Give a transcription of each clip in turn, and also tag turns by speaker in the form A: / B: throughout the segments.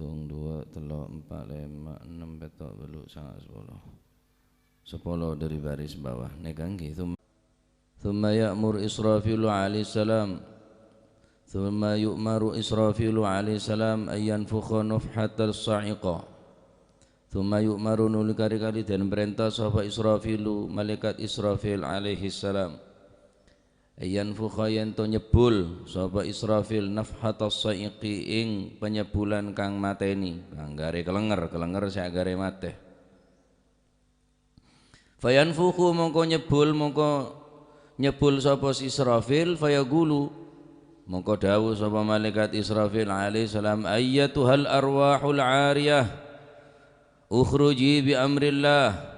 A: Tung 2 3 4 5 6 petok 8 9 10 dari baris bawah negang gitu. Thumma ya'mur Israfilu alaihi salam Thumma yu'maru Israfilu alaihi salam ayyan fukha nufhatal sa'iqa. Thumma yu'maru nuli kali-kali dan perintah sahabat Israfilu malaikat Israfil alaihi salam ayyan fukha yanto nyebul sahabat Israfil nafhatas sa'iqi ing penyebulan kang mateni kang gare kelenger sak gare mate. Fayanfukhu mongko nyebul sapa Israfil fayaqulu mongko dawuh sapa malaikat Israfil alaihi salam ayyatuhal arwahul 'ariyah ukhruji bi amrillah.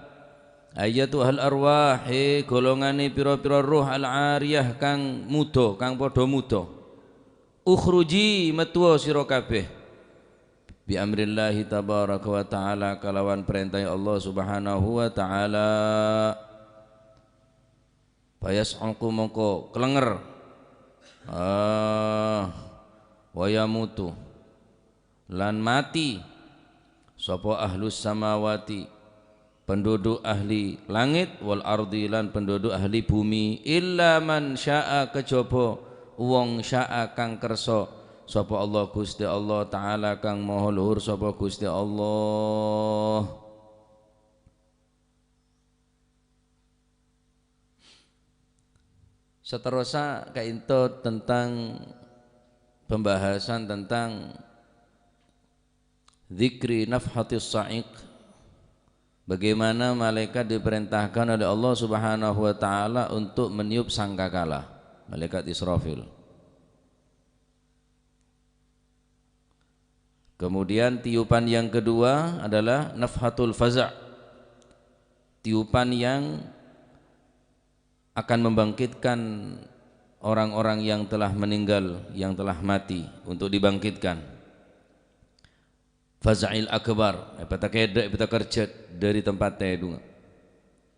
A: Ayyatuhal arwah golongane pira-pira ruh al 'ariyah kang muda kang padha muda ukhruji metu sira kabeh bi amrillah tabaraka wa taala kalawan perintah Allah subhanahu wa taala. Fayas'aqu mongko kelenger wa yamutu lan mati sapa ahlus samawati penduduk ahli langit wal ardi lan penduduk ahli bumi illa man syaa kejaba wong syaa kang kersa sapa Allah Gusti Allah taala kang maha luhur sapa Gusti Allah. Seterusnya kainto tentang pembahasan tentang zikri nafhatis sa'iq, bagaimana malaikat diperintahkan oleh Allah subhanahu wa ta'ala untuk meniup sangkakala, malaikat Israfil. Kemudian tiupan yang kedua adalah nafhatul faza', tiupan yang akan membangkitkan orang-orang yang telah meninggal, yang telah mati untuk dibangkitkan. Faza'il akbar, epeta kedek, epeta kerjat dari tempat tedung.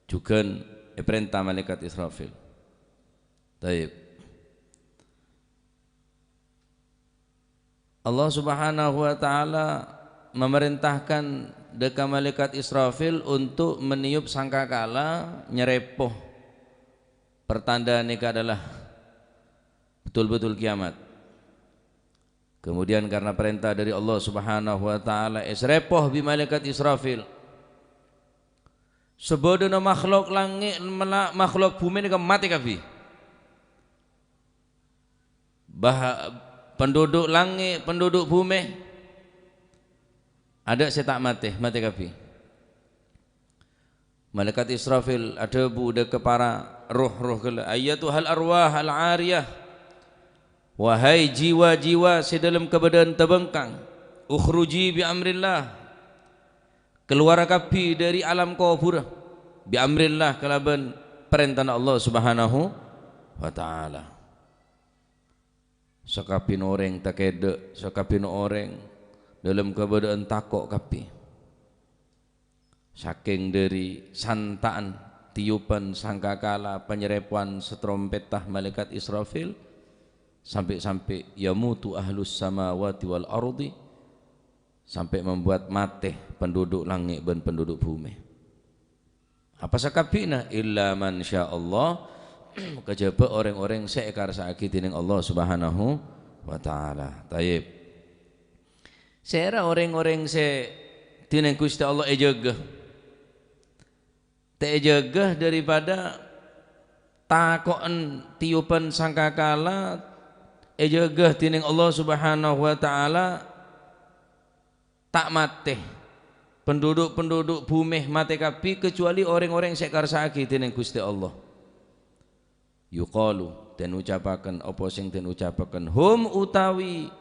A: Juga perintah malaikat Israfil. Taib. Allah subhanahu wa ta'ala memerintahkan deka malaikat Israfil untuk meniup sangkakala nyerepoh. Pertanda nikah adalah betul-betul kiamat. Kemudian karena perintah dari Allah subhanahu wa ta'ala isrepoh bi malaikat Israfil sebodono makhluk langit makhluk bumi ini mati kafi penduduk langit penduduk bumi ada saya tak mati kafi. Malaikat Israfil ada buda ke para ruh-ruh kala ayyatuhal arwah al 'ariyah, wahai jiwa-jiwa sedalam keadaan terbengkang, ukhruji bi amrillah, keluar kapi dari alam kubur bi amrillah kalaban perintah Allah subhanahu wa ta'ala. Sakapin orang takede, sakapin orang dalam keadaan takok kapi saking dari santaan tiupan sangkakala penyerepuan setrompetah malaikat Israfil sampai yamutu ahlus samawati wal ardi, sampai membuat mati penduduk langit dan penduduk bumi. Apa sakabina illa man sya Allah, kejaba orang-orang seekar saiki dening Allah subhanahu wa ta'ala. Taib sera orang-orang se dening Gusti Allah ejegah jaga daripada takoan tiupan sangkakala jaga tining Allah subhanahu wa ta'ala tak mati penduduk bumi mati kapi kecuali orang-orang sekar saki tining Gusti Allah. Yuqalu dan ucapakan apa sing den ucapaken hum utawi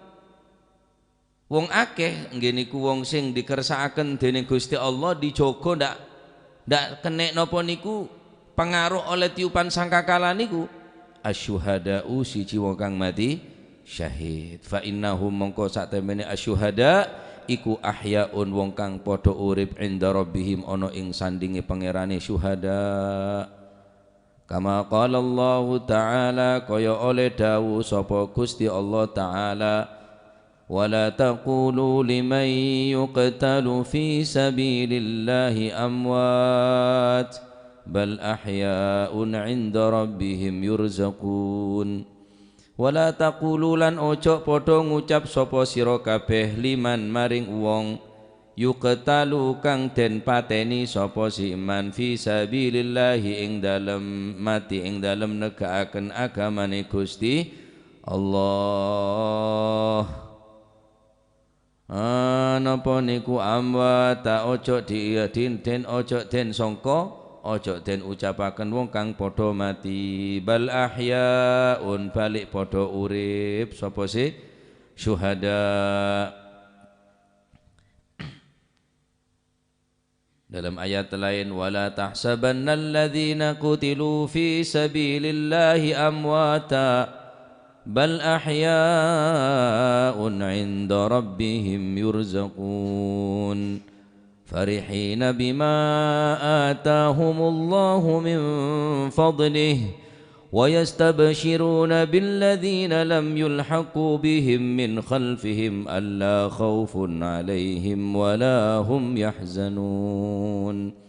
A: wong akeh nggih niku wong sing dikersakaken dening Gusti Allah dijogo ndak kenek napa niku pengaruh oleh tiupan sangkakala niku asyuhada'u siji wong kang mati syahid. Fa innahum mongko sak temene asyuhada iku ahyaun wong kang padha urip inda rabbihim ana ing sandinge pangerane syuhada. Kama qala Allah taala kaya oleh dawuh sapa Gusti Allah taala ولا تقولوا لمن يقتل في سبيل الله أموات بل أحياء عند ربهم يرزقون ولا تقولوا lan ojo padha ngucap sapa sira kabeh liman maring wong yuqtalu kang den pateni sapa si iman fi sabilillahi ing dalem mati ing dalem negakaken agamane Gusti Allah. Napa niku amwata ojo den ojo den sangka ojo den ucapaken wong kang padha mati bal ahyaun balik padha urip sapa si syuhada. Dalam ayat lain wala tahsabannal ladzina qutilu fi sabilillahi amwata bal ahya'un 'inda rabbihim yurzaqun farihina bima atahumullahu min fadlihi wa yastabshiruna billadzina lam yulhaqu bihim min khalfihim alla khaufun 'alaihim wala hum yahzanun.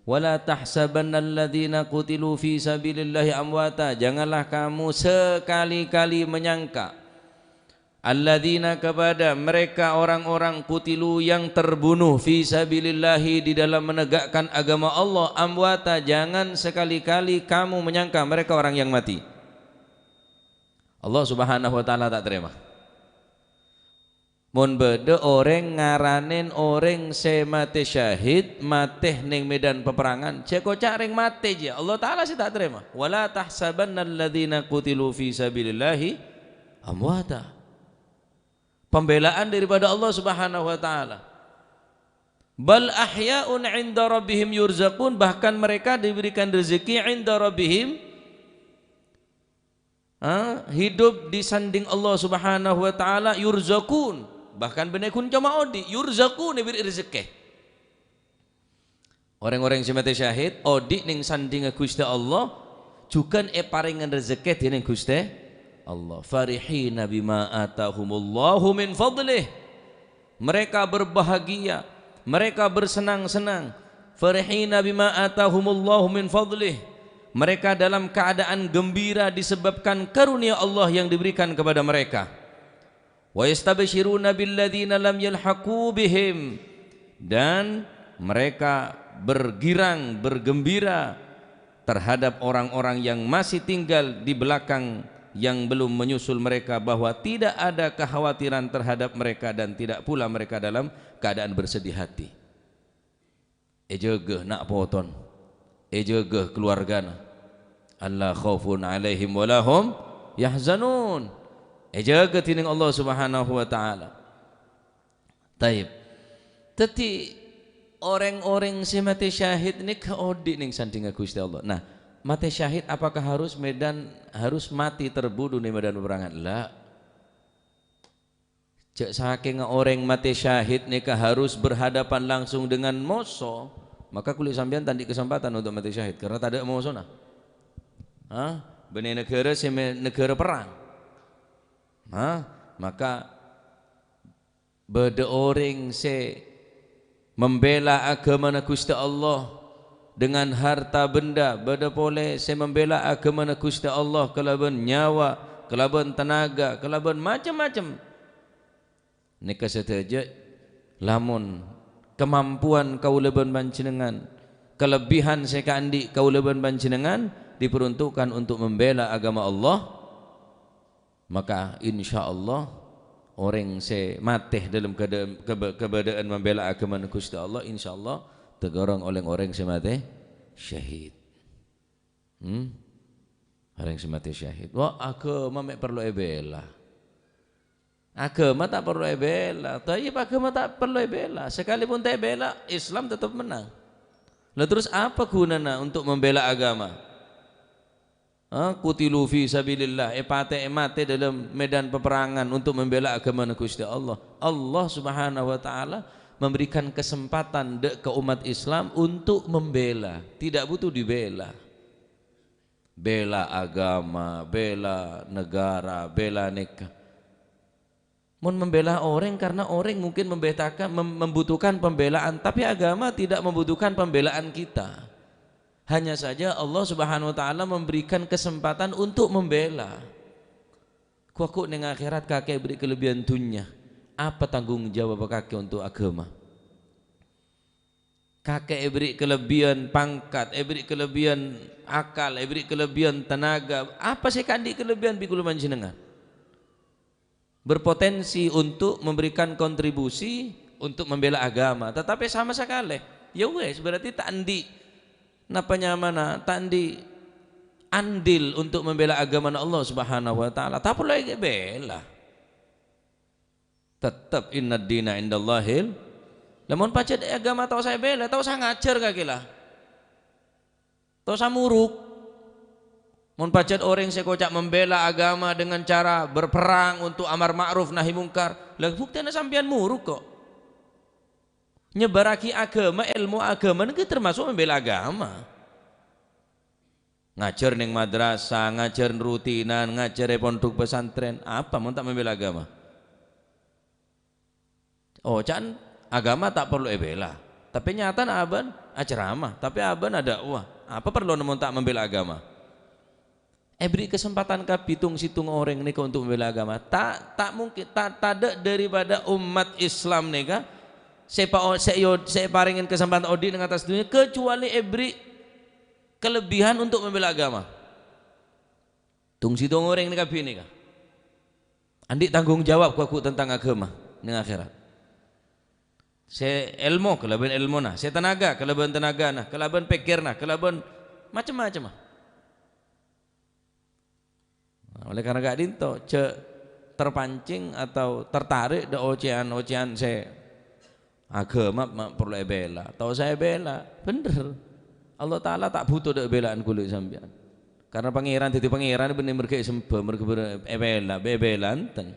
A: Wala tahsabanna alladzina qutilu fi sabilillahi amwata, janganlah kamu sekali-kali menyangka alladzina kepada mereka orang-orang qutilu yang terbunuh fi sabilillahi di dalam menegakkan agama Allah amwata, jangan sekali-kali kamu menyangka mereka orang yang mati. Allah Subhanahu wa taala tak terima. Mun beda orang ngaranin orang se mati syahid mati ning medan peperangan ceko caring mati je Allah taala sih tak terima. Wala tahsabanna alladzina qutilu fi sabilillahi amwata, pembelaan daripada Allah Subhanahu wa taala. Bal ahya'un 'inda rabbihim yurzaqun, bahkan mereka diberikan rezeki 'inda rabbihim, hidup di sanding Allah Subhanahu wa taala, yurzaqun, bahkan benekun cuma odi yurzaqun diberi rezeki. Orang-orang yang mati syahid odi ning sanding Gusti Allah juga paringan rezeki dening Gusti Allah. Farihina bima atahumullahu min fadlih, mereka berbahagia, mereka bersenang-senang. Farihina bima atahumullahu min fadlih, mereka dalam keadaan gembira disebabkan karunia Allah yang diberikan kepada mereka. Wa yastabshiruna billadzina lam yalhaqu bihim, dan mereka bergirang bergembira terhadap orang-orang yang masih tinggal di belakang yang belum menyusul mereka, bahwa tidak ada kekhawatiran terhadap mereka dan tidak pula mereka dalam keadaan bersedih hati. Ejegeh nak poton, ejegeh keluargana, alla khaufun alaihim walahum yahzanun, ejegeh tining Allah Subhanahu wa taala. Taib teti orang-orang si mati syahid ini keodi ning sandinga Gusti Allah. Nah, mati syahid apakah harus mati terbunuh di medan peperangan? La. Cek saking orang mati syahid nikah harus berhadapan langsung dengan musuh, maka kulit sampean tadi kesempatan untuk mati syahid karena tak ada musuh nah. Benih negara si negara perang. Maka beda orang se membela agama Gusti Allah dengan harta benda, beda boleh saya membela agama Gusti Allah kelaban nyawa, kelaban tenaga, kelaban macam-macam. Nika saja lamun kemampuan kaulaban panjenengan, kelebihan saya kandi kaulaban panjenengan diperuntukkan untuk membela agama Allah, maka insya Allah orang saya mati dalam keadaan membela agama Gusti Allah, insya Allah tegorong oleh orang yang mati syahid. Orang yang mati syahid. Wah, agama mek perlu bela. Agama tak perlu bela. Tapi agama tak perlu bela. Sekalipun tak bela, Islam tetap menang. Lalu terus apa gunanya untuk membela agama? Qutilu fi sabilillah, mati dalam medan peperangan untuk membela agama Gusti Allah. Allah Subhanahu wa taala memberikan kesempatan ke umat Islam untuk membela, tidak butuh dibela. Bela agama, bela negara, bela nikah. Mun membela orang karena orang mungkin membutuhkan pembelaan, tapi agama tidak membutuhkan pembelaan kita. Hanya saja Allah Subhanahu wa taala memberikan kesempatan untuk membela. Kuakuk neng akhirat kakek beri kelebihan dunia. Apa tanggung jawab kakek untuk agama? Kakek beri kelebihan pangkat, beri kelebihan akal, beri kelebihan tenaga. Apa sih kandi kelebihan bikuluman jenengan? Berpotensi untuk memberikan kontribusi untuk membela agama, tetapi sama sekali ya wes berarti tak andi napanya mana tak andi andil untuk membela agama Allah Subhanahu wa taala. Tak perlu lagi bela, tetap inna dina indallahil. Lamun pacet agama tahu saya bela, tahu saya ngajar kakilah, tahu saya muruk. Mun pacet orang sekocak membela agama dengan cara berperang untuk amar ma'ruf nahi mungkar, lah buktena sampean muruk kok. Nyebaraki agama, ilmu agama itu termasuk membela agama. Ngajar neng madrasah, ngajar rutinan, ngajar pondok pesantren, apa mun tak membela agama? Oh, can agama tak perlu bela. Tapi nyata aban ceramah, tapi aban ada dakwah. Apa perlu namun tak membela agama? Beri kesempatan ke pitung-situng orang nih untuk membela agama. Tak mungkin, tak ada daripada umat Islam nih saya paringin kesempatan odi dengan atas dunia kecuali beri kelebihan untuk membela agama. Tung-situng orang nih nih kah? Andi tanggung jawab aku tentang agama ning akhirat. Saya ilmu kelebihan ilmu nah, saya tenaga kelebihan tenaga nah, kelebihan pikir nah, kelebihan macam-macam nah. Oleh karena gak dinto terpancing atau tertarik de ocehan saya agama perlu bela, tahu saya bela bener. Allah Ta'ala tak butuh de belaan kulit sampean karena pangeran titi pangeran bener mereka sembah mereka bela enten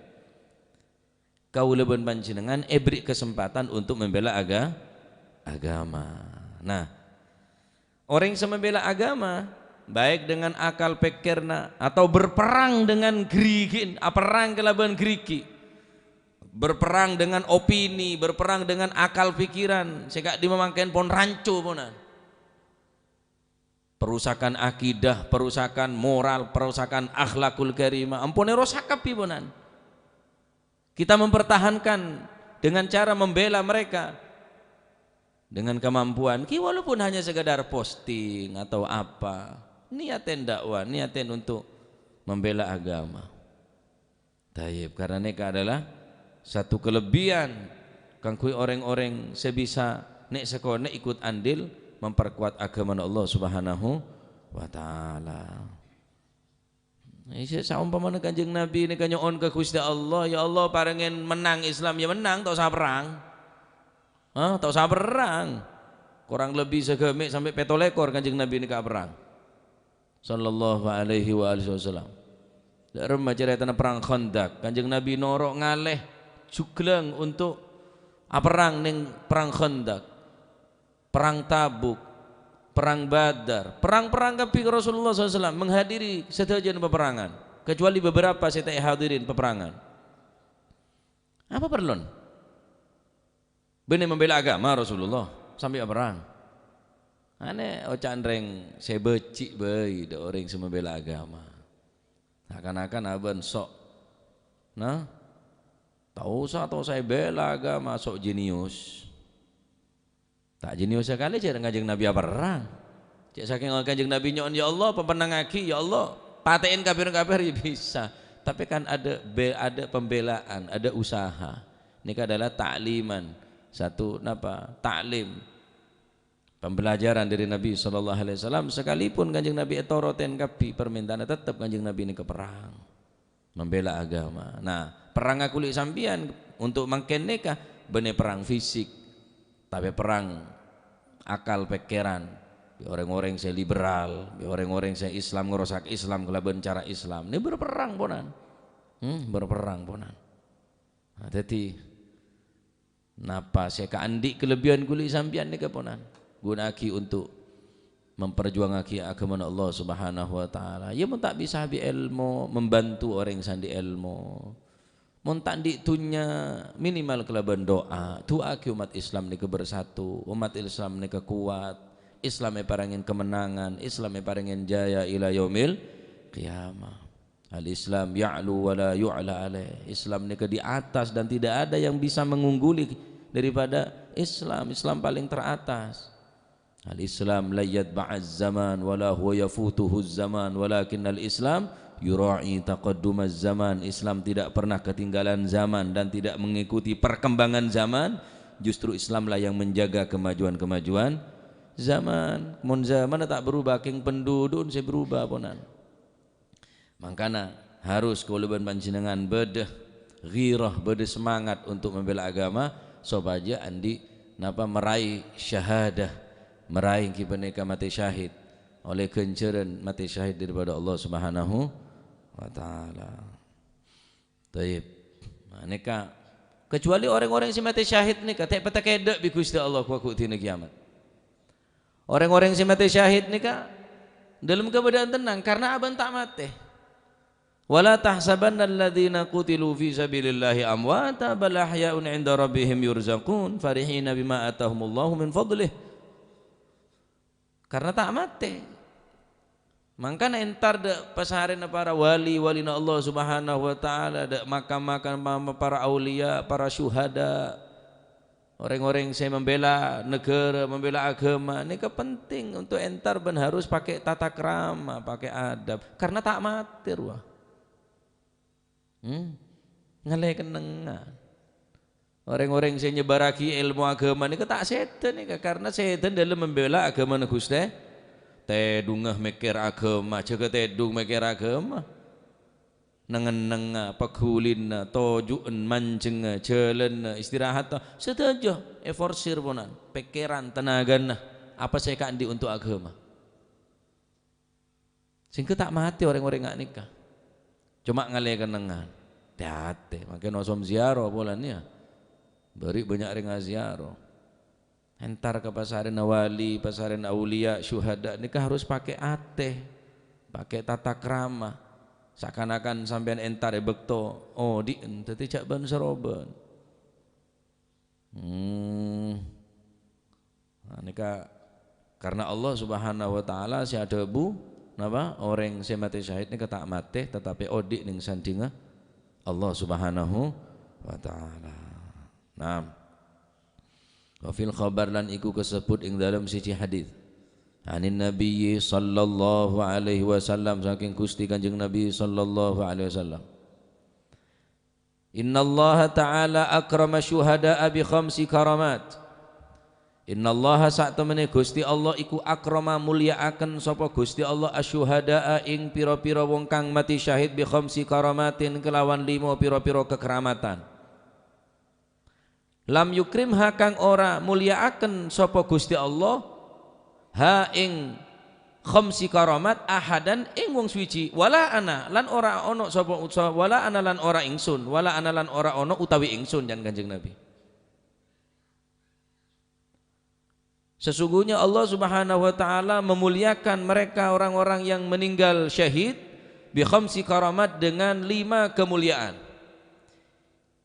A: kau leben panjenengan beri kesempatan untuk membela agama. Nah orang yang membela agama baik dengan akal pikirna atau berperang dengan gerigi, perang kelaban gerigi, berperang dengan opini, berperang dengan akal pikiran, sehingga dimamangkan pon rancu ponan, perusakan akidah, perusakan moral, perusakan akhlakul karimah, ampune rosakapi ponan. Kita mempertahankan dengan cara membela mereka dengan kemampuan, walaupun hanya sekedar posting atau apa. Niatin dakwah, niatin untuk membela agama. Tayyib, karena mereka adalah satu kelebihan kangkui orang-orang sebisa nek sekone ikut andil memperkuat agama Allah Subhanahu wa taala. Isa saumpamana Kanjeng Nabi ini kanyoon ke Gusti Allah, ya Allah paringin menang Islam ya menang, tak usah perang. Tak usah perang. Kurang lebih segemik sampai petolekor Kanjeng Nabi ini ke perang. Sallallahu alaihi wa alihi wasallam. Dalam cerita perang Khandaq, Kanjeng Nabi norok ngaleh jugleng untuk perang ning perang Khandaq, perang Tabuk, perang Badar, perang-perang kapi Rasulullah SAW menghadiri sedajan peperangan, kecuali beberapa saya tak hadirin peperangan. Apa perlon? Benih membela agama Rasulullah sampai perang. Aneh ocan reng saya becik bayi de orang semua bela agama. Akan-akan aban sok, nah tahu saya bela agama sok jenius. Tak jenius sekali cek Kanjeng Nabi perang. Cek saking Kanjeng Nabi nyon ya Allah pemenang aki ya Allah patein kafir-kafir ya bisa. Tapi kan ada pembelaan, ada usaha. Ini adalah takliman satu taklim. Pembelajaran dari Nabi SAW sekalipun Kanjeng Nabi etoroten kapi permintaan tetap Kanjeng Nabi ini ke perang membela agama. Nah perang akulik sampian untuk mangken nikah bener perang fisik tapi perang akal pikiran. Orang-orang saya liberal, orang-orang saya Islam ngerosak Islam kelaban cara Islam ini berperang ponan, berperang ponan. Nah, jadi napa saya keandik kelebihan kulit sampian nih keponan gunaki untuk memperjuangaki agama Allah Subhanahu wa taala. Ya mun tak bisa bi ilmu membantu orang sandi ilmu. Mun tak ditunya minimal kelaban doa ki umat Islam ni bersatu, umat Islam ni kuat, Islam parangin kemenangan, Islam parangin jaya ila yaumil qiyamah. Al-Islam ya'lu wa la yu'la alaih. Islam ni di atas dan tidak ada yang bisa mengungguli daripada Islam. Islam paling teratas. Al-Islam la yatba'az zaman wa la huwa yafutuhu zaman walakin al-Islam yura'i taqaddumaz zaman. Islam tidak pernah ketinggalan zaman dan tidak mengikuti perkembangan zaman. Justru Islamlah yang menjaga kemajuan-kemajuan zaman. Mun zaman tak berubah, king penduduk saya berubah ponan. Makanya harus kuluban panjenengan bedeh ghirah, bedeh semangat untuk membela agama supaya andi napa meraih syahadah, meraih kipaneka mati syahid oleh kenceran mati syahid daripada Allah Subhanahu wa taala. Taib. Maneka kecuali orang-orang yang mati syahid ni kata patakeda bi Gusti Allah ku dina kiamat. Orang-orang yang mati syahid ni dalam keadaan tenang karena aban tak mati. Wala tahsabanna alladhina qutilu fi sabilillahi amwata bal ahya'un 'inda rabbihim yurzaqun farihina bima atahumullahu min fadlih. Karena tak mati. Mangkana entar de pasarin para wali-walina Allah Subhanahu wa taala, de makam-makam para aulia, para syuhada. Orang-orang yang saya membela negara, membela agama, ini penting untuk entar ben harus pakai tata krama, pakai adab karena tak mati ruah. Ngalih kenengan. Orang-orang yang nyebaraki ilmu agama ini tak setan nih karena setan dalam membela agama Gusti. Tedungah mikir agama, jaga tedung mikir agama. Nengen-nenga, pakulin, tojuan, mancing, jalan, istirahat, setuju. Forsir ponan, pikiran, tenaga, apa saya kandi untuk agama. Sehingga tak mati orang-orang nggak nikah. Cuma ngalih kenengan. Hati-hati, makanya nosom ziarah bulannya. Beri banyak ringa ziarah. Entar ke pasarin wali, pasarin aulia, syuhada, nikah harus pakai ate, pakai tata krama. Seakan-akan sampean entar bekto, oh di ente cak ban seroban. Nah, nikah karena Allah Subhanahu wa taala si ada bu, napa orang si mati syahid nikah tak mati tetapi odik ning sandinga Allah Subhanahu wa taala. Nah, wa fil khabar lan iku kesebut ing dalam siji hadis. Anin Nabi sallallahu alaihi wasallam saking Gusti Kanjeng Nabi sallallahu alaihi wasallam. Inna Allah ta'ala akrama syuhada'a bi khamsi karamat. Inna Allah sa'temene Gusti Allah iku akrama mulyaaken sapa Gusti Allah asyuhada'a ing pira-pira wong kang mati syahid bi khamsi karamatin kelawan 5 pira-pira kekeramatan. Lam yukrimha kang ora mulyaaken sapa Gusti Allah ha ing khamsi karamat ahadan ing wong suci wala ana lan ora ono sapa wala ana lan ora ingsun wala ana lan ora ono utawi ingsun jan Kanjeng Nabi. Sesungguhnya Allah Subhanahu wa taala memuliakan mereka orang-orang yang meninggal syahid bi khamsi karamat dengan 5 kemuliaan.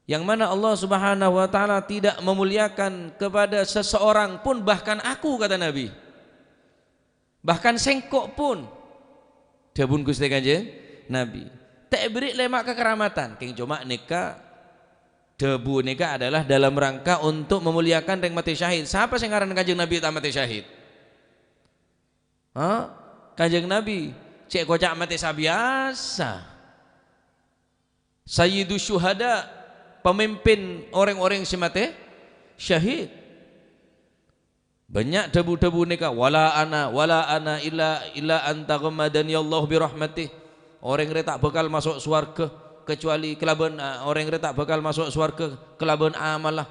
A: Yang mana Allah Subhanahu wa taala tidak memuliakan kepada seseorang pun bahkan aku kata Nabi. Bahkan sengkok pun dapun Gusti Kanjeng Nabi tak beri lemak kekeramatan king cuma nikah debu nikah adalah dalam rangka untuk memuliakan yang mati syahid. Siapa sing ngaran Kanjeng Nabi tak mati syahid? Kanjeng Nabi cek kocak mati sabiasa Sayyidus Syuhada, pemimpin orang-orang yang mati syahid. Banyak debu-debu nikah wala ana illa anta ghammadani Allah bi rahmatih. Orang yang tak bakal masuk surga kecuali kelaban orang yang tak bakal masuk surga kelaban amal lah.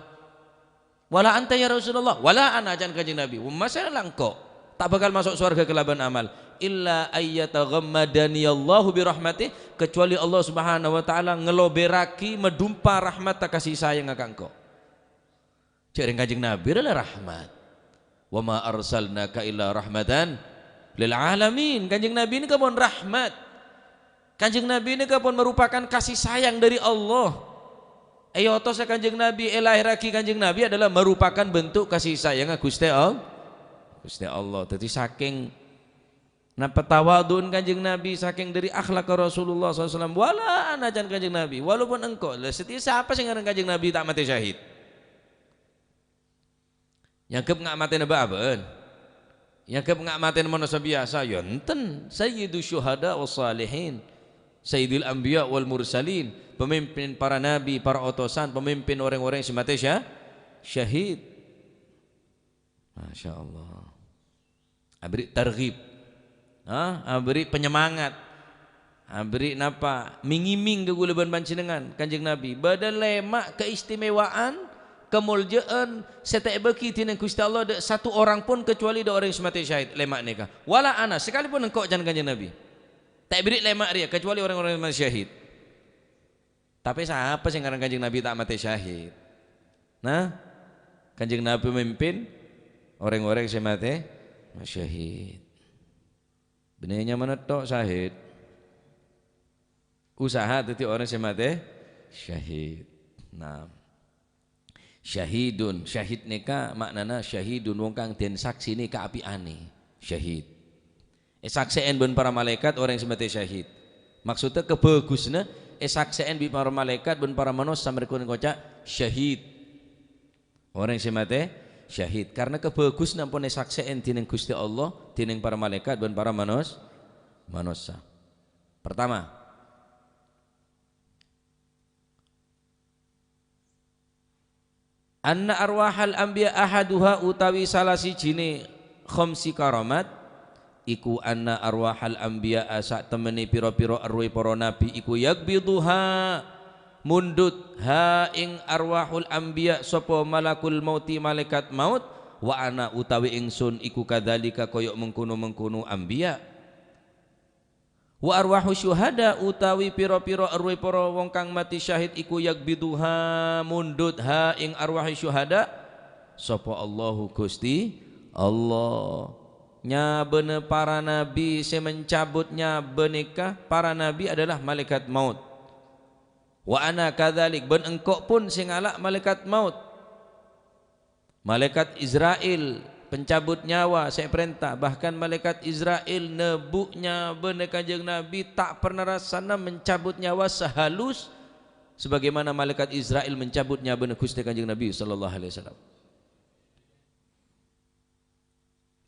A: Wala anta ya Rasulullah, wala ana jan Kanjeng Nabi. Masalah engkau tak bakal masuk surga kelaban amal. Illa ayyata ghammadani Allah bi rahmatih, kecuali Allah Subhanahu wa taala ngeloberaki medumpa rahmat kasih sayang ka engkau. Cek Kanjeng Nabi adalah rahmat. Wa ma arsalnaka illa rahmatan lil alamin. Kanjeng Nabi ini kapun rahmat. Kanjeng Nabi ini kapun merupakan kasih sayang dari Allah Ayotos Kanjeng Nabi, lahiraki Kanjeng Nabi adalah merupakan bentuk kasih sayang Gusti Allah. Gusti Allah. Jadi saking napa tawadun Kanjeng Nabi, saking dari akhlak Rasulullah SAW, wala anajan Kanjeng Nabi, walaupun engkau, setiap siapa sih ngaran Kanjeng Nabi tak mati syahid? Yang kep ngak mati nababen, yang kep ngak mati manusia biasa, ya enten sayyidu syuhada wa salihin, sayyidil anbiya wal mursalin, pemimpin para nabi, para utusan, pemimpin orang-orang yang mati syahid. Masya Allah. Abri targhib, abri penyemangat, abri napa mingiming kegulaban panjenengan Kanjeng Nabi, badal lemak keistimewaan, kemuliaan setek beki tina Gusti Allah satu orang pun kecuali da orang yang mati syahid lemak nikah. Wala ana sekalipun engkau jangan Kanjeng Nabi. Tak beri lemak dia kecuali orang-orang yang mati syahid. Tapi siapa sih ngaran Kanjeng Nabi tak mati syahid? Nah, Kanjeng Nabi memimpin orang-orang yang mati syahid. Benarnya mana tok syahid? Usaha tadi orang yang mati syahid. Nah, syahidun, syahid nika maknana syahidun wong kang den saksine kaapiane, syahid. Saksien ben para malaikat orang yang mati syahid. Maksudnya kebagusna saksien bi para malaikat ben para manusia mereka ngocak syahid. Orang yang mati syahid karena kebagusna pun saksien dening Gusti Allah, dening para malaikat ben para manusia. Pertama, anna arwahal anbiya ahaduha utawi salah sijine khamsi karamat iku anna arwahal anbiya sak temene pira-pira arwah para nabi iku yakbiduha mundut ha ing arwahul anbiya sapa malakul mauti malaikat maut wa ana utawi ingsun iku kadzalika koyok mengkono-mengkono anbiya wa arwahu syuhada utawi pira-pira arwah para wong kang mati syahid iku yakbiduha mundut ha ing arwah syuhada sapa Allahu Gusti Allah. Nya bener para nabi semencabutnya benikah para nabi adalah malaikat maut. Wa ana kadzalik ben engkau pun sing alak malaikat maut. Malaikat Israel pencabut nyawa saya perintah, bahkan malaikat Israel nebuknya bener Kanjeng Nabi tak pernah rasana mencabut nyawa sehalus sebagaimana malaikat Israel mencabut nyawa bener Gusti Kanjeng Nabi sallallahu alaihi wasallam.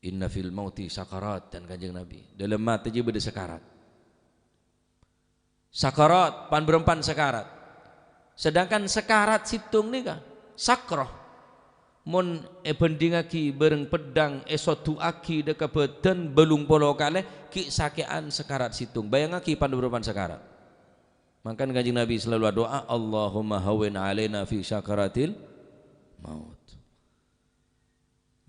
A: Inna fil mauti sakarat dan Kanjeng Nabi dalam mati je beda sekarat. Sakarat pan berempan sekarat. Sedangkan sekarat situng ni kah sakroh mun bendingaki bareng pedang esoduaki deka beden belung polo kaleh ki sakean sekarat situng. Bayangaki pan berempan sekarat. Makan Kanjeng Nabi selalu doa Allahumma hawin alaina fi sakaratil maut.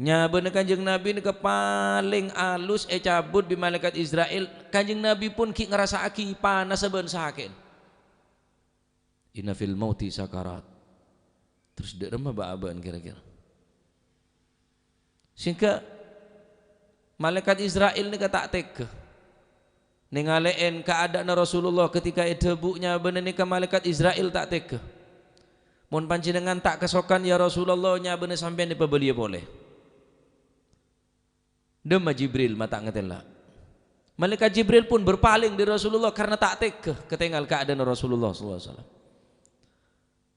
A: Nya bener Kanjeng Nabi ni paling alus cabut di malaikat Israel. Kanjeng Nabi pun ki ngerasa aki panas saben saken. Inna fil mauti sakarat. Terus dek remah baaban kira-kira. Sehingga malaikat Israel ni tak tega. Ningalein keadaan Rasulullah ketika debuknya bener ni ke malaikat Israel tak tega. Mun panjenengan tak kesokan ya Rasulullah nya bener sampean dipebeli boleh. Dema Jibril mata ngetela. Malaikat Jibril pun berpaling dari Rasulullah karena tak tega ketinggal keadaan Rasulullah SAW.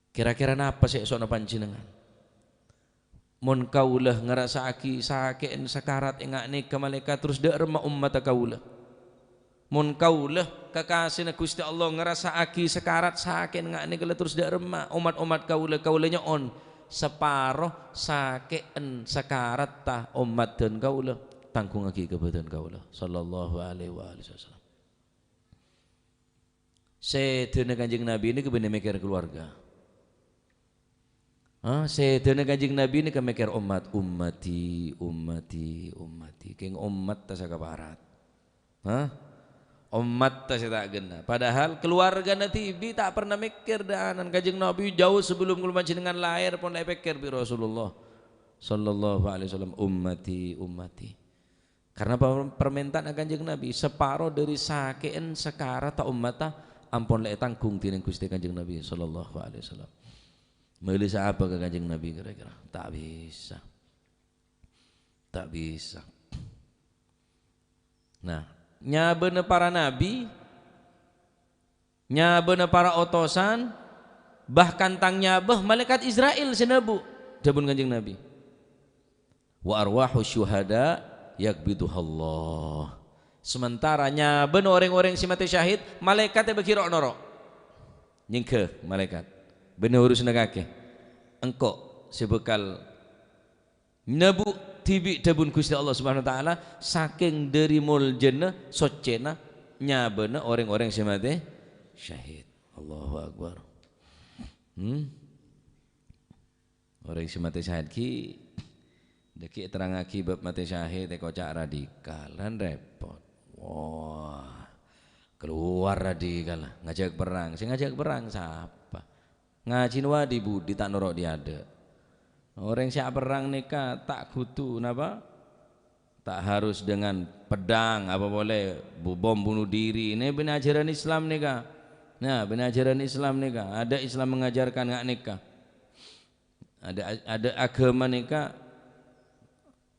A: Kira-kira napa sih sono panjenengan? Mun kaulah ngerasa aki sakein sakarat engak nih ke malaikat terus dak remah umat kaulah. Mun kaulah kekasih Gusti Allah ngerasa aki sakarat sakein engak nih kalau terus dak remah umat-umat kaulahnya on separoh sakein sakarat tah umat dan kaulah. Tanggung lagi kebetulan kaulah sallallahu alaihi wasallam. Sedene Kanjeng Nabi ini kebene mikir keluarga. Sedene Kanjeng Nabi ini kemikir ummati. King umat ta sakaparat. Umat ta tak gena. Padahal keluarga Nabi tak pernah mikir daanan Kanjeng Nabi jauh sebelum kula jenengan lahir pun pikir bi Rasulullah sallallahu alaihi wasallam ummati. Karena permintaan Kanjeng Nabi separuh dari sakean sekara ta ummata ampun lek tanggung dening Gusti Kanjeng Nabi sallallahu alaihi wasallam. Meuli apa ke Kanjeng Nabi kira-kira? Tak bisa. Tak bisa. Nah, nyabana para nabi, nyabana para otosan, bahkan tang nyabah malaikat Israel senabu jabun Kanjeng Nabi. Wa arwahu syuhada yakbiduhallah. Sementara nyaben orang-orang si mati syahid, malaikatnya berkira norok. Nyengke malaikat. Bener urus negake. Engkau sebekal nabu tibi dabun Gusti Allah Subhanahu wa taala saking dari muljana socena nyabena orang-orang si mati syahid. Allahu akbar. Orang si mati syahid ki deki terangaki bab mati syahid kocak radikal lan repot. Wah, keluar radikal ngajak perang. Sing ngajak perang siapa? Ngajin wadi budi tak norok diada. Orang siap perang nikah tak kutu napa? Tak harus dengan pedang apa boleh bom bunuh diri. Ini benar ajaran Islam nikah. Nah, benar ajaran Islam nikah. Ada Islam mengajarkan nggak nikah. Ada agama nikah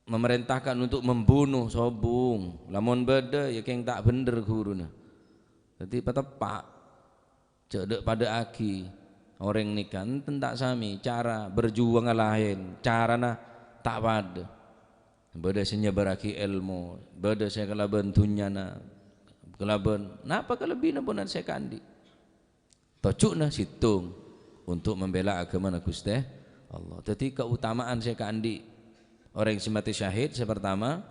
A: memerintahkan untuk membunuh sobung. Lamun beda ya keng tak bener guruna. Jadi patepak cedek pada aki orang nikah tak sami cara berjuang lain carana tak pada. Beda senyebar aki ilmu, beda saya kelaban tunyana, kelaban. Napa kelebihan punan saya kandi? Tocukna situng untuk membela agama Gusti Allah. Jadi keutamaan saya kandi. Orang yang mati syahid sepertama,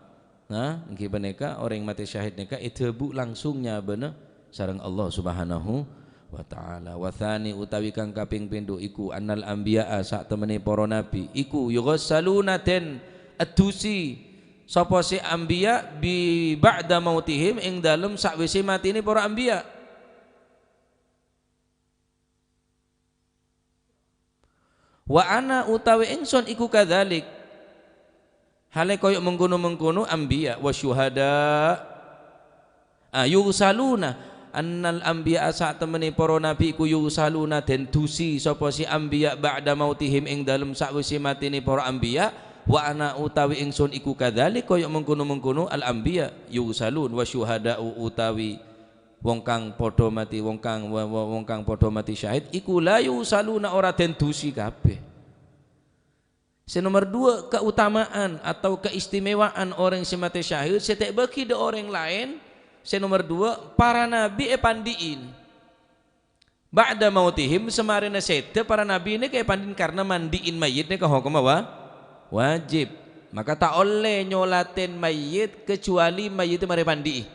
A: nah, nggih beneka orang yang mati syahid neka itebu langsungnya bener sareng Allah Subhanahu wa taala. Wa tsani utawi kang kaping pindho iku annal anbiya sak temene para nabi iku yughassaluna den adusi sapa si anbiya bi ba'da mautihim ing dalem sakwise matine para anbiya. Wa ana utawi ingsun iku kadzalik hale koyok mengkono-mengkono anbiya wa syuhada yusaluna annal anbiya sak temene para nabi iku yusaluna den dusi sapa si anbiya ba'da mautihim ing dalem sakwise matine para anbiya wa ana utawi ingsun iku kadzalik koyok mengkono-mengkono al anbiya yusalun wa syuhada utawi wong kang padha mati wong kang padha mati syahid iku la yusaluna ora den dusi kabeh. Nomor 2 keutamaan atau keistimewaan orang yang mati syahid setek bagi de orang lain. Nomor 2 para nabi pandiin ba'da mautihim semarina sete para nabi ini kayak pandin karena mandiin mayit ini ke hukum apa? Wajib. Maka tak oleh nyolatin mayit kecuali mayit mare pandi.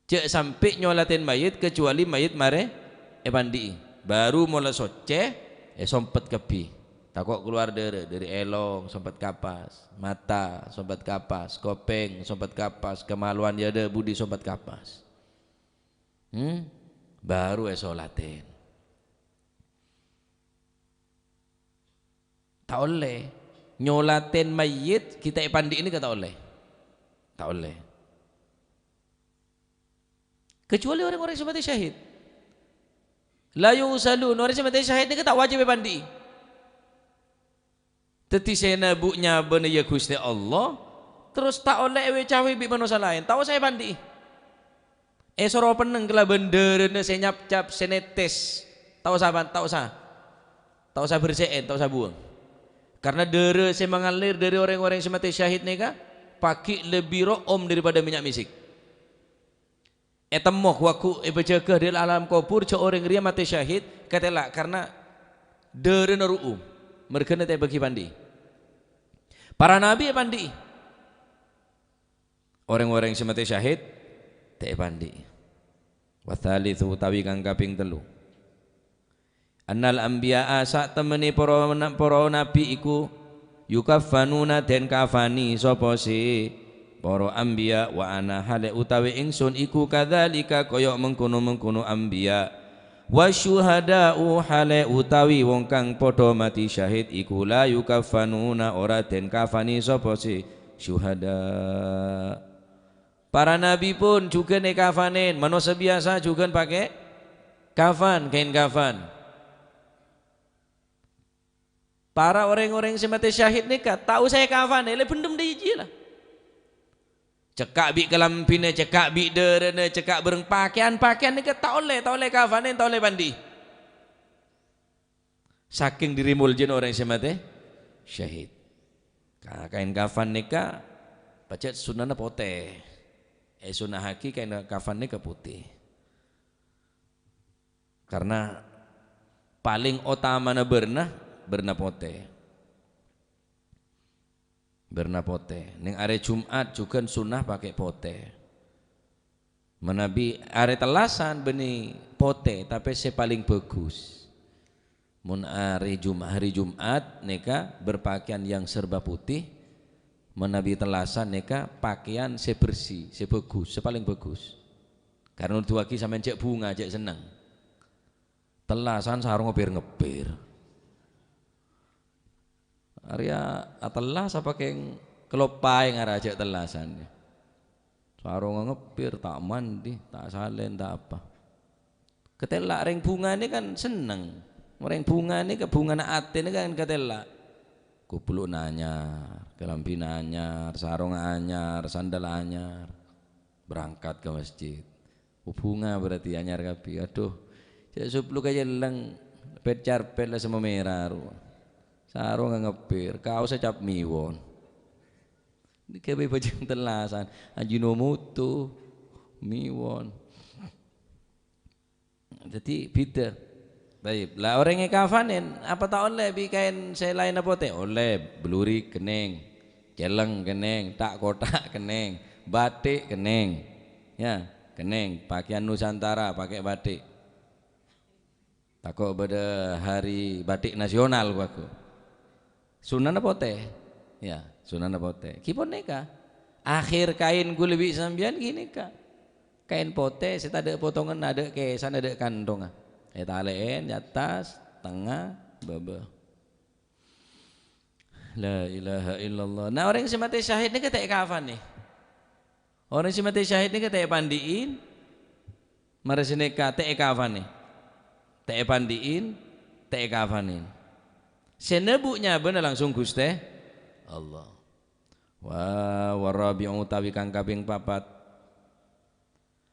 A: Cek sampai nyolatin mayit kecuali mayit mare pandi. Baru mulai soce sompet kebi. Takok keluar dari elong sempat kapas, mata sempat kapas, kopeng sempat kapas, kemaluan ya ada budi sempat kapas. Baru solatin. Tak oleh nyolatin mayit kita pandi ini kata oleh. Tak oleh. Kecuali orang-orang yang mati syahid. La yusalun orang yang mati syahid ini tak wajib pandi. Teti saya nabuknya bener ya Gusti Allah terus tak oleh ewe cawe bi manusia lain tahu saya pandi soro peneng kela benderene saya nyap-cap senetes tahu saban tahu sa bersein tahu sa buang karena dere saya mengalir dari orang-orang yang mati syahid neka paki lebih room daripada minyak misik temok waku berjaga di alam kubur ce orang ria mati syahid katela karena dere naruum mereka nanti bagi pandi para nabi pandi orang-orang yang mati syahid teh pandi wathalithu utawi kang kaping 3 annal anbiya sak temene para nabi iku yukaffanuna den kafani sapa si para anbiya wa ana hale utawi ingsun iku kadzalika kaya mengkono-mengkono anbiya wa syuhada'u hale utawi wong kang padha mati syahid iku la yukaffanuna ora den kafani sapa si syuhada. Para nabi pun juga kafanin, manusia biasa juga pakai kafan, kain kafan. Para orang-orang yang mati syahid nikah tahu saya kafan le bendem dia hiji lah. Cekak bi kelampine, cekak bi derene, cekak bereng pakaian nikah tak oleh kafan, tak oleh bandi. Saking dirimul jin orang yang mati syahid. Kain kafan nikah pacet sunana putih. Sunnah haki kain kafan nikah putih. Karena paling utamana berna putih. Berna putih. Ning are Jumat juga sunnah pakai putih. Menabi are telasan beni putih tapi se paling bagus. Mun hari Jumat neka berpakaian yang serba putih, menabi telasan neka pakaian sebersih, sebagus, sepaling bagus. Karena dua ki sampean cek bunga cek seneng. Telasan sarung ngebir. Arya atelas apa keng kelopai ngara cek telasan. Sarung ngebir tak mandi, tak salen tak apa. Ketelak ring bunga ini kan seneng. Orang bunga ini ke bunga ate ini kan katela kupluk nanyar, kelambi nanyar, sarung anyar, sandal anyar, berangkat ke masjid. Bunga berarti anyar kapi. Aduh, saya supluk aja leng pet carpet lah sama merah. Sarung ngepir, kau secap miwon. Ini kayak baju telasan, ajinomoto, miwon. Jadi beda. Baik, lah orang yang kafanin apa tak oleh bi kain selain apa teh? Oleh beluri keneng, celeng keneng, tak kotak keneng, batik keneng, ya keneng. Pakaian Nusantara pakai batik. Takut pada hari batik nasional aku. Sunan apa teh? Ya sunan apa teh? Kipon neka. Akhir kain gue lebih sambian gini kak. Kain pote, saya ada potongan, ada kesan, ada kantong. Talein di atas, tengah, bawah. La ilaha illallah. Nah orang yang mati syahid ni kata kafan nih. Orang yang mati syahid ni kata pandiin. Mari sini kata kafan nih. Tak pandiin, tak kafanin. Senebuknya benar langsung Gusti Allah. Wa warabi'u utawi kang kaping papat.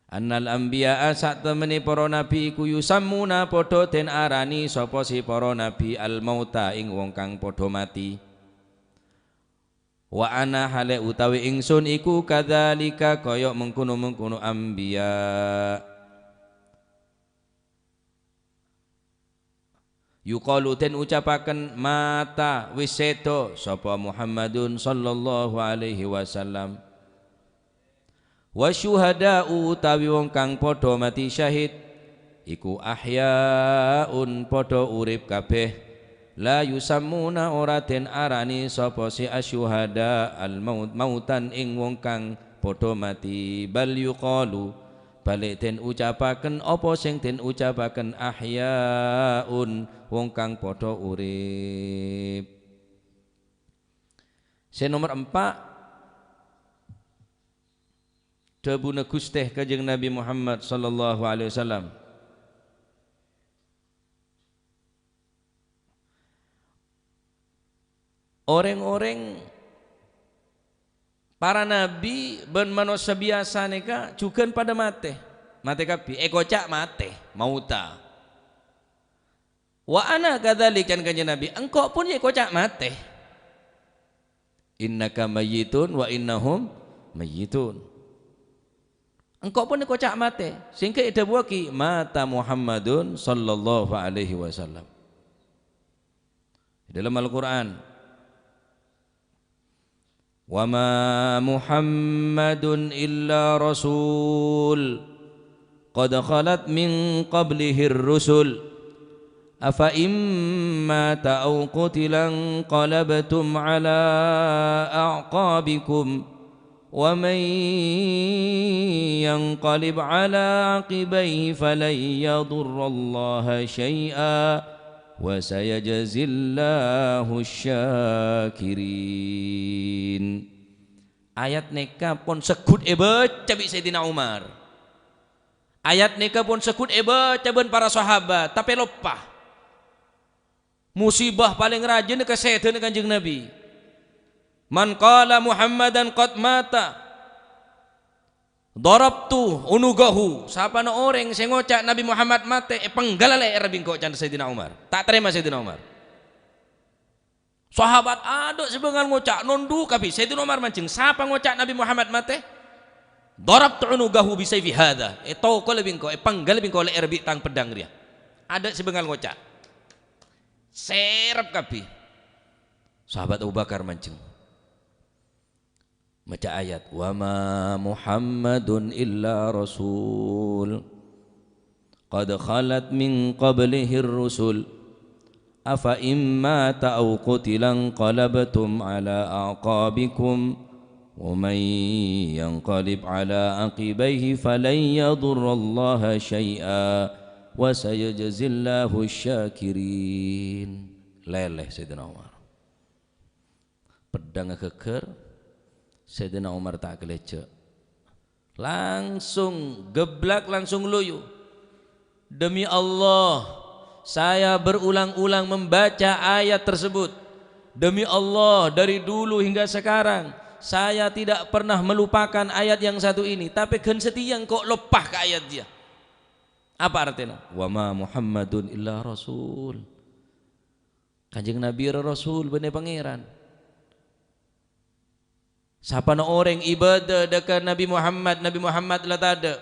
A: Annal anbiya sak temeni para nabi iku yusammuna padha den arani sapa si para nabi al mauta ing wong kang padha mati. Wa ana hale utawi ingsun iku kadzalika kaya mengkono-mengkono anbiya. Yuqalu den ucapaken mata wis sedo sapa Muhammadun sallallahu alaihi wasallam. Wa syuhada'u utawi wong kang padha mati syahid iku ahyaun padha urip kabeh la yusammuna ora den arani sapa si asyuhada al mautan ing wong kang padha mati bal yuqalu balik den ucapaken apa sing den ucapaken ahyaun wong kang padha urip. Sing nomor 4 Dabuna Gustih Kanjeng Nabi Muhammad sallallahu alaihi wasallam. Orang-orang para nabi ben manusia biasa nika juga pada mate kapi kocak mate mauta. Wa ana kadzalik kan Kanjeng Nabi engkau pun ya kocak mate. Innaka mayyitun wa innahum mayyitun. Engkau pun kocak mate sehingga ida buaki mata Muhammadun sallallahu alaihi wasallam. Dalam Al-Qur'an wa ma Muhammadun illa rasul qad khalat min qablihi ar-rusul afa imma ta'u qutilan qalabtum ala a'qabikum wa man yanqalib ala aqibaihi falan yadurrallaha syai'a wa sayajzillahu syakirin. Ayat neka pun sekut cabi Sayyidina Umar. Ayat neka pun sekut caben para sahabat tapi lupa. musibah paling rajin ke setan Kanjeng Nabi. Man qala Muhammadan qad mata darabtu unugahu. Siapa na orang sing ngocak Nabi Muhammad mate penggalale rabing kok can Sayyidina Umar. Tak terima Sayyidina Umar. Sahabat ada sebengal ngocak nondu kapi Sayyidina Umar mancing siapa ngocak Nabi Muhammad mate darabtu unugahu bi sayfi hadha. Tau ko lebing ko penggal lebing ko le rabi tang pedang dia. Ada sebengal ngocak. Serap kapi. Sahabat Abu Bakar mancing baca ayat wa ma Muhammadun illa rasul qad khalat min qablihi ar-rusul afa imma ta'aw qutilan qalabtum ala aqabikum wa man yanqalib ala aqibaihi falan yadurrallaha syai'a wa sayajzillahu syakirin. Leleh Sayyidina Umar pedang keker. Sayyidina Umar tak kelecek, langsung geblak, langsung loyo. Demi Allah saya berulang-ulang membaca ayat tersebut. Demi Allah dari dulu hingga sekarang saya tidak pernah melupakan ayat yang satu ini. Tapi kan setiang kok lepah ke ayat dia. Apa artinya? Wa ma Muhammadun illa rasul. Kanjeng Nabi rasul bener pangeran. Siapa na orang ibadah dekat Nabi Muhammad lah tak ada.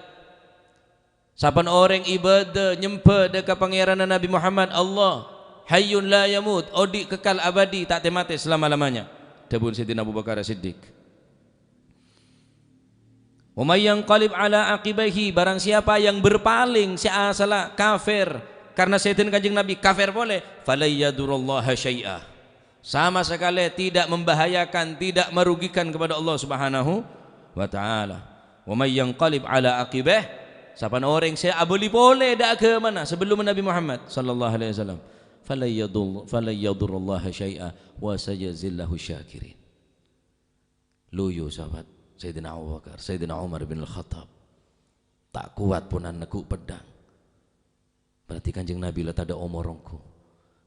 A: Siapa na orang ibadah nyempa dekat pangeran Nabi Muhammad Allah hayyun la yamut, odi kekal abadi tak mati selama-lamanya. Dabun Sayyidina Abu Bakar Siddiq. Wa may yanqalib ala aqibaihi, barang siapa yang berpaling si asala kafir karena setan Kanjeng Nabi, kafir boleh, falayyadurullah syai'a, sama sekali tidak membahayakan, tidak merugikan kepada Allah Subhanahu wa taala. Wa may yanqalib ala aqibah, siapa orang saya abuli boleh dak ke mana sebelum Nabi Muhammad sallallahu alaihi wasallam, falayyadurullah syai'a wa sayajzillahu syakirin. Luyu sahabat Sayyidina Abu Bakar, Sayyidina Umar bin Al-Khattab tak kuat pun anakku pedang. Berarti Kanjeng Nabi lah tak ada omorongku.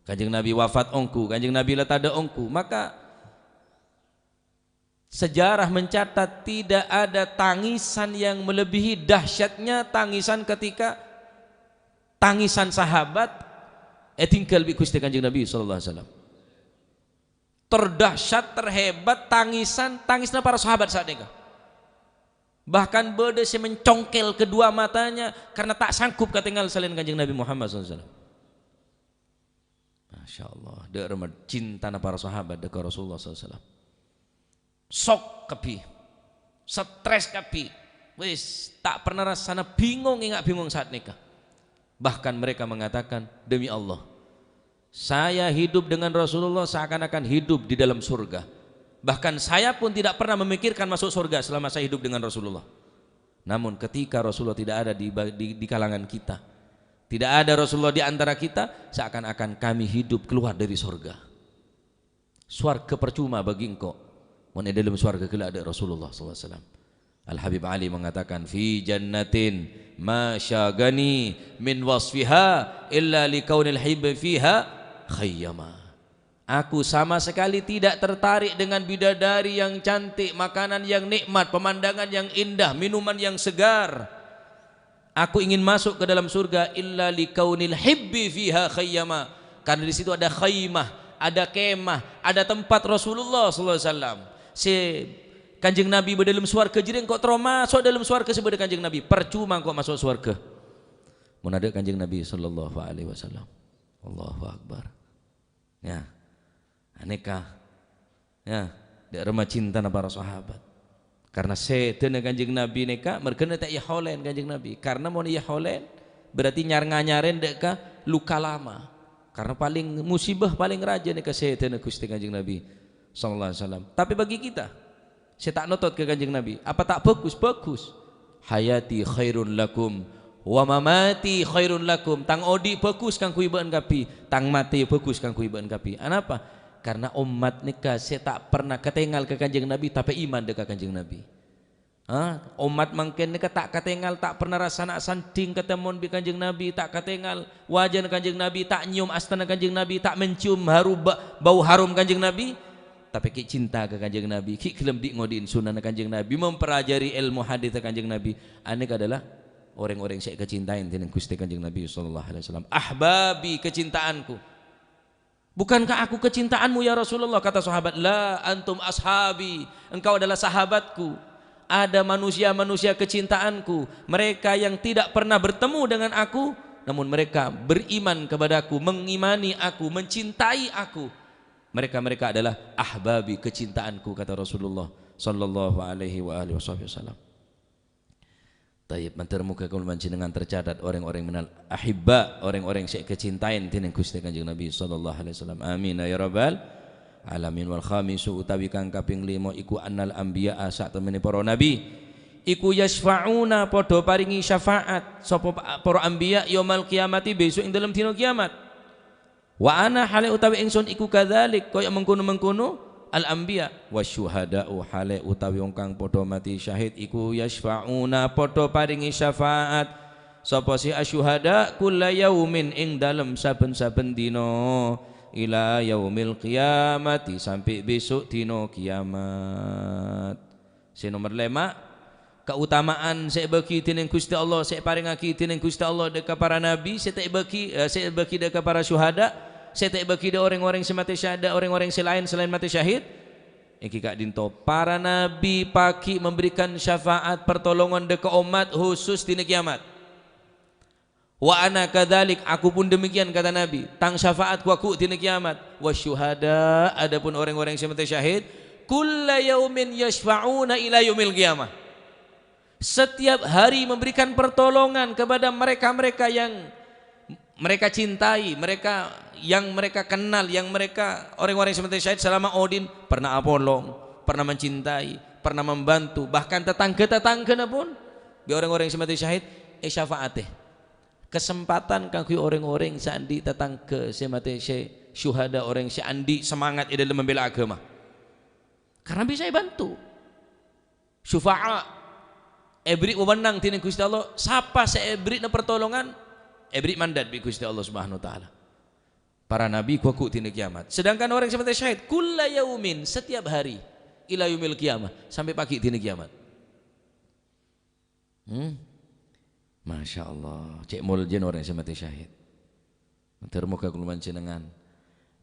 A: Kanjeng Nabi wafat ongku, Kanjeng Nabi lah tak ada ongku. Maka sejarah mencatat tidak ada tangisan yang melebihi dahsyatnya tangisan ketika tangisan sahabat tinggal bi Gusti Kanjeng Nabi sallallahu alaihi wasallam. Terdahsyat, terhebat tangisan para sahabat saat itu. Bahkan beda si mencongkel kedua matanya karena tak sanggup ketinggal selain Kanjeng Nabi Muhammad sallallahu alaihi wasallam. Masya Allah, dia cinta para sahabat dekat Rasulullah SAW. Sok kapi, stres kapi, wis tak pernah rasanya bingung, ingat bingung saat nikah. Bahkan mereka mengatakan, demi Allah, saya hidup dengan Rasulullah seakan-akan hidup di dalam surga. Bahkan saya pun tidak pernah memikirkan masuk surga selama saya hidup dengan Rasulullah. Namun ketika Rasulullah tidak ada di kalangan kita, tidak ada Rasulullah di antara kita, seakan-akan kami hidup keluar dari surga. Swarga percuma bagi engkau. Mana dalam swarga kelak ada Rasulullah SAW. Al-Habib Ali mengatakan, fi jannatin ma syagani min wasfiha illa likaunil hibbi fiha khayyama. Aku sama sekali tidak tertarik dengan bidadari yang cantik, makanan yang nikmat, pemandangan yang indah, minuman yang segar. Aku ingin masuk ke dalam surga illa likaunil hibbi fiha khayyama, karena di situ ada khaymah, ada kemah, ada tempat Rasulullah sallallahu alaihi wasallam. Si Kanjeng Nabi berdalam swarga jireng kok masuk dalam swarga sebeda Kanjeng Nabi, percuma kok masuk swarga. Mun ada Kanjeng Nabi sallallahu alaihi wasallam. Allahu akbar. Ya. Aneka. Ya, dak remah cinta para sahabat. Karena setan Kanjeng Nabi neka merkena tak yaholen Kanjeng Nabi. Karena mau yaholen berarti nyar-nyaren deka luka lama. Karena paling musibah paling raja neka setan Gusti Kanjeng Nabi sallallahu alaihi wasallam. Tapi bagi kita, saya tak notot ke Kanjeng Nabi. Apa tak bagus? Bagus. Hayati khairun lakum wa mamati khairun lakum. Tang odi bagus kang kuiban kapi, tang mati bagus kang kuiban kapi. Kenapa? Karena umat nikah saya tak pernah ketinggal ke Kanjeng Nabi tapi iman dekat Kanjeng Nabi. Umat mangken nika tak katengal tak pernah rasana sanding ketemuan bi Kanjeng Nabi, tak katengal wajan Kanjeng Nabi, tak nyium astana Kanjeng Nabi, tak mencium bau harum Kanjeng Nabi, tapi ki cinta ke Kanjeng Nabi, ki gelem di ngodiin sunnah Kanjeng Nabi, mempelajari ilmu hadis Kanjeng Nabi. Anek adalah orang-orang saya kecintain dengan Gusti Kanjeng Nabi sallallahu alaihi wasallam. Ahbabi, kecintaanku. Bukankah aku kecintaanmu ya Rasulullah? Kata sahabat, la antum ashabi, engkau adalah sahabatku. Ada manusia-manusia kecintaanku, mereka yang tidak pernah bertemu dengan aku, namun mereka beriman kepadaku, mengimani aku, mencintai aku. Mereka adalah ahbabi, kecintaanku, kata Rasulullah sallallahu alaihi wa alihi wasallam. Tayyib, mantar muka kul dengan tercatat orang-orang menal ahibba, orang-orang yang kecintain tineng Gusti Kanjeng Nabi sallallahu alaihi wasallam. Amin ya rabbal alamin. Wal khamisu utawi kang kaping 5 iku annal anbiya sak temene para nabi iku yasfauna padha paringi syafaat sapa para anbiya yaumul kiamati besok ing dalem dina kiamat. Wa ana hale utawi ingsun iku kadzalik kaya mengkono-mengkono al anbiya wasyuhada'u hale utawi wong kang padha mati syahid iku yasfauna padha paringi syafaat sapa si asyuhada kullayaumin ing dalem saben-saben dina ila yaumil qiyamati sampai besok dino kiamat. Si nomor 5 keutamaan saya bagi tining Gusti Allah, saya paringaki tining Gusti Allah dekat para nabi, saya bagi dekat para syuhada, saya bagi de orang-orang semati syahada, orang-orang selain mati syahid. Iki kak dinto para nabi pagi memberikan syafaat pertolongan dekat umat khusus dina kiamat. Wa ana kadzalik, aku pun demikian kata Nabi, tang syafaatku aku dina kiamat. Wasyuhada, adapun orang-orang yang mati syahid, kulla yaumin yashfa'una ila yaumil qiyamah. Setiap hari memberikan pertolongan kepada mereka-mereka yang mereka cintai, mereka yang mereka kenal, yang mereka orang-orang yang mati syahid selama Odin pernah apolong, pernah mencintai, pernah membantu, bahkan tetangga-tetangga pun bi orang-orang yang mati syahid syafaateh. Kesempatan kanggo orang-orang sandi tetangga semate syuhada, orang sandi semangat dalam membela agama karena bisa bantu syufa'a ebri wewenang tining Gusti Allah. Siapa seebri na pertolongan ebri mandat bi Gusti Allah Subhanahu wa taala. Para nabi kuku tina kiamat, sedangkan orang semate syahid kulla yaumin, setiap hari ila yaumil qiyamah, sampai pagi tina kiamat. Masya Allah, cek muljen orang yang mati syahid. Termuka kuluman jenengan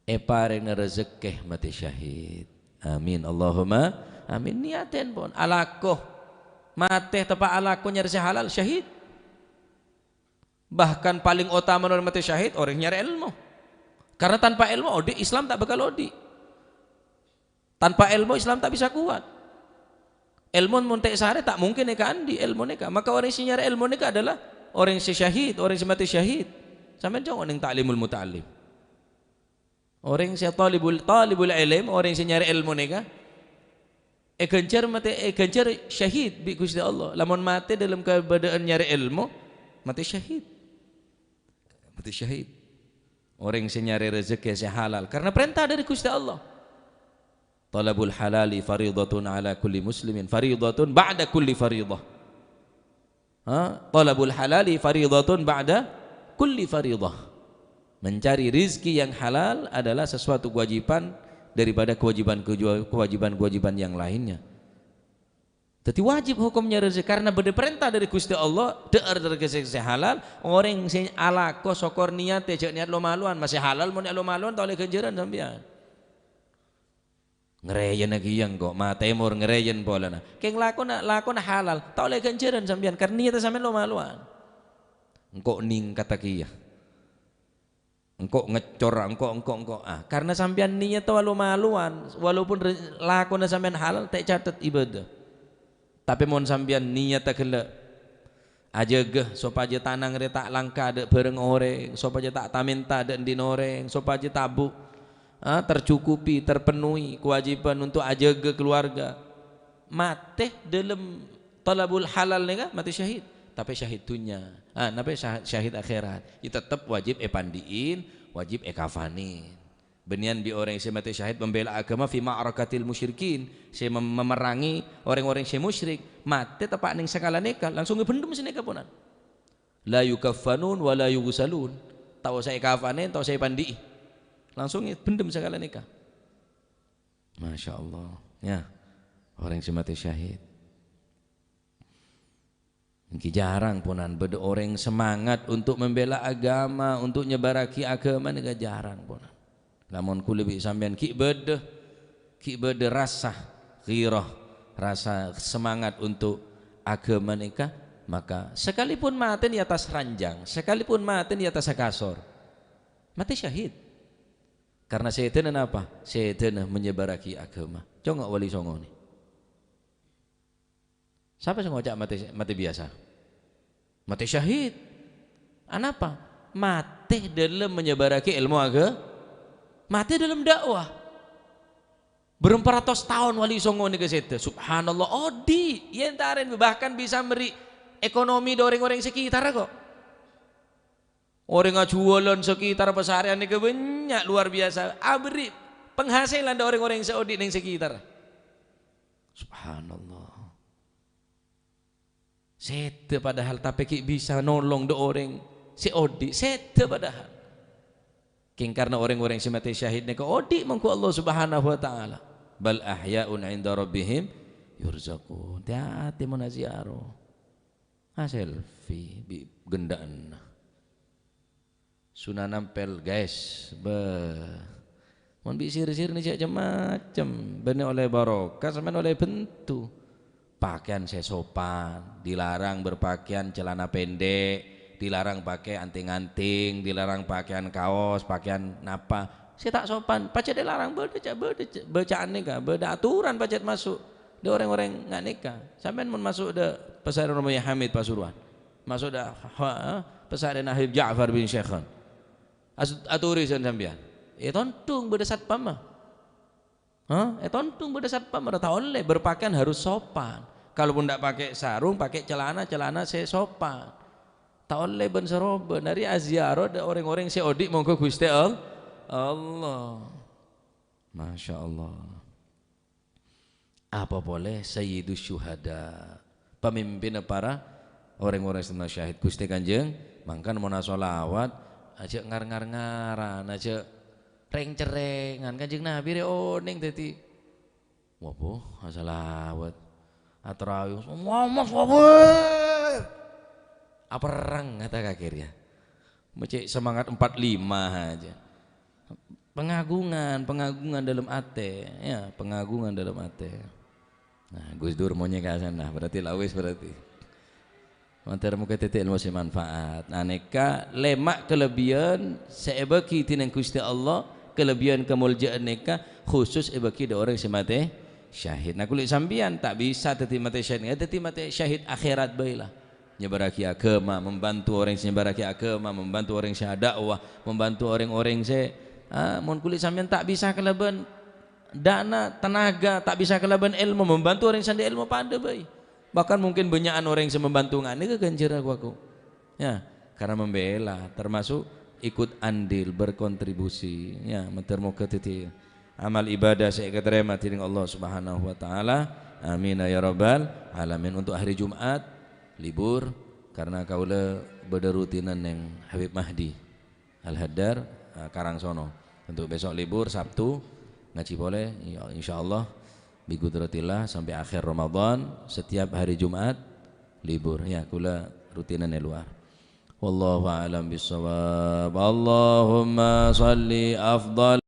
A: paring rezeki mati syahid. Amin Allahumma amin. Niaten pun alakoh mati tepa alakoh nyari halal syahid. Bahkan paling utama orang mati syahid orang nyari ilmu. Karena tanpa ilmu Islam tak bakal odi. Tanpa ilmu Islam tak bisa kuat. Ilmu muntek sehari tak mungkin neka andi ilmu neka. Maka orang yang nyari ilmu neka adalah orang yang syahid, orang yang mati syahid. Sampai jangan yang ta'limul muta'allim. Orang yang talibul ilm, orang yang nyari ilmu neka gencar syahid bi Gusti Allah. Lamun mati dalam keadaan nyari ilmu, mati syahid. Mati syahid. Orang yang nyari rezeki yang halal karena perintah dari Gusti Allah. Talabul halali faridatun ala kulli muslimin, faridatun ba'da kulli faridah. Talabul halali faridatun ba'da kulli faridah. Mencari rizki yang halal adalah sesuatu kewajiban daripada kewajiban yang lainnya. Jadi wajib hukumnya rezeki karena berperintah dari Gusti Allah dear dari rezeki halal. Orang sing alako sokor niat cek niat lo maluan masih halal mun lo maluan tak oleh ganjaran sampean. Ngereyen lagi yang kok matemur ngereyen bola na keng lakon halal tak oleh ganjaran sampean karena niat sampean lo maluan engkau ning kata kia engkau ngecor engkau karena sampean niat lo maluan walaupun lakon sampean halal tak catat ibadah tapi mon sampean niat tak kela aja geh sopaja tanang re tak langka ada bareng oreng sopaja tak taminta ada di noreng sopaja tabu tercukupi, terpenuhi kewajiban untuk ajaga keluarga. Mati dalam talabul halal ni mati syahid. Tapi syahid dunia, tapi syahid akhirat. Itu tetap wajib pandiin, wajib kafanin. Benian bi orang yang mati syahid membela agama fi ma'rakatil musyrikin, saya memerangi orang-orang yang musyrik, mati tepak ning sakala neka langsung ngebendem sineka punan. La yukaffanun wa la yughsalun. Tahu saya kafanin, tahu saya pandi. Langsung bendem sakala neka. Masya Allah. Ya. Orang yang mati syahid. Ini jarang punan beda orang semangat untuk membela agama, untuk nyebaraki agama ni jarang punan. Lamun kula bi sampean ki beda rasa ghirah, rasa semangat untuk agama nikah, maka sekalipun mati di atas ranjang, sekalipun mati di atas kasur, mati syahid. Karena setan apa? Setan menyebaraki agama. Coba wali songo ni. Siapa yang ngocak mati biasa? Mati syahid. Anapa? Mati dalam menyebaraki ilmu agama. Mati dalam dakwah. Berempat ratus tahun wali songo ni kesete. Subhanallah. Odi, yang tarin bahkan bisa beri ekonomi dari orang-orang sekitar kok. Orang jualan sekitar pesarian ni banyak luar biasa. Beri penghasilan dari orang-orang Saudi yang sekitar. Subhanallah. Sete padahal tapi bisa nolong do orang Saudi. Sete padahal. King karena orang-orang yang mati syahid ni odi mengku Allah Subhanahu wa taala. Bal ahya'un 'inda rabbihim yurzaqun. Hati munaziaro. Selfie bi gendaan. Sunah nampel guys. Mun bi sir-sir ni macam-macam. Benar oleh barokah sama oleh bentu. Pakaian saya sopan, dilarang berpakaian celana pendek. Dilarang pakai anting-anting, dilarang pakaian kaos, pakaian napa. Saya tak sopan, pacet dilarang bacaan nikah, beda aturan pacet masuk. Dia orang-orang nggak nikah. Sampai mau masuk de pesantren namanya Hamid Pasuruan, masuk de pesantren Habib Ja'far bin Syekhan. Aturi sampean. Tontung beda satpam. Tontung beda satpam. Tahu oleh berpakaian harus sopan. Kalaupun tidak pakai sarung, pakai celana saya sopan. Tak oleh ben seroba dari aziarah ada orang-orang Saudi monggo Gusti Allah. Masya Allah. Apa boleh Sayyidus Syuhada, pemimpin para orang-orang yang syahid Gusti Kanjeng mangkan mau solawat aja ngar-ngar-ngaran aja reng-cerengan Kanjeng Nabi oning tadi wapo salawat atrawih Muhammad apa perang kata kakirnya macam semangat 45 aja pengagungan dalam ate ya pengagungan dalam ate. Nah Gus Dur maunya ke sana berarti lawis berarti mantar muka titik ilmu manfaat aneka lemak kelebihan seebaki tinang Gusti Allah kelebihan kemuliaan neka khusus ebaki da orang semate syahid. Nah kulit sambian tak bisa teti mate syahid teti mate syahid akhirat baiklah nyebaraki agama, membantu orang yang nyebaraki agama, membantu orang yang dakwah, membantu orang-orang yang mun kulit sampean tak bisa kelebihan dana, tenaga, tak bisa kelebihan ilmu, membantu orang yang ilmu pada baik. Bahkan mungkin banyakan orang yang membantu ngane keganjir aku. Ya, karena membela termasuk ikut andil berkontribusi ya mentermuka titi amal ibadah saya keterima tiring Allah Subhanahu wa taala. Amin ya rabbal alamin. Untuk hari Jumat libur karena kaula beda rutinan yang Habib Mahdi Al-Haddar Karangsono. Untuk besok libur Sabtu ngaji boleh insyaallah bi qudratillah sampai akhir Ramadan setiap hari Jumat libur ya kula rutinan luar. Wallahu a'lam bissawab. Allahumma shalli afdal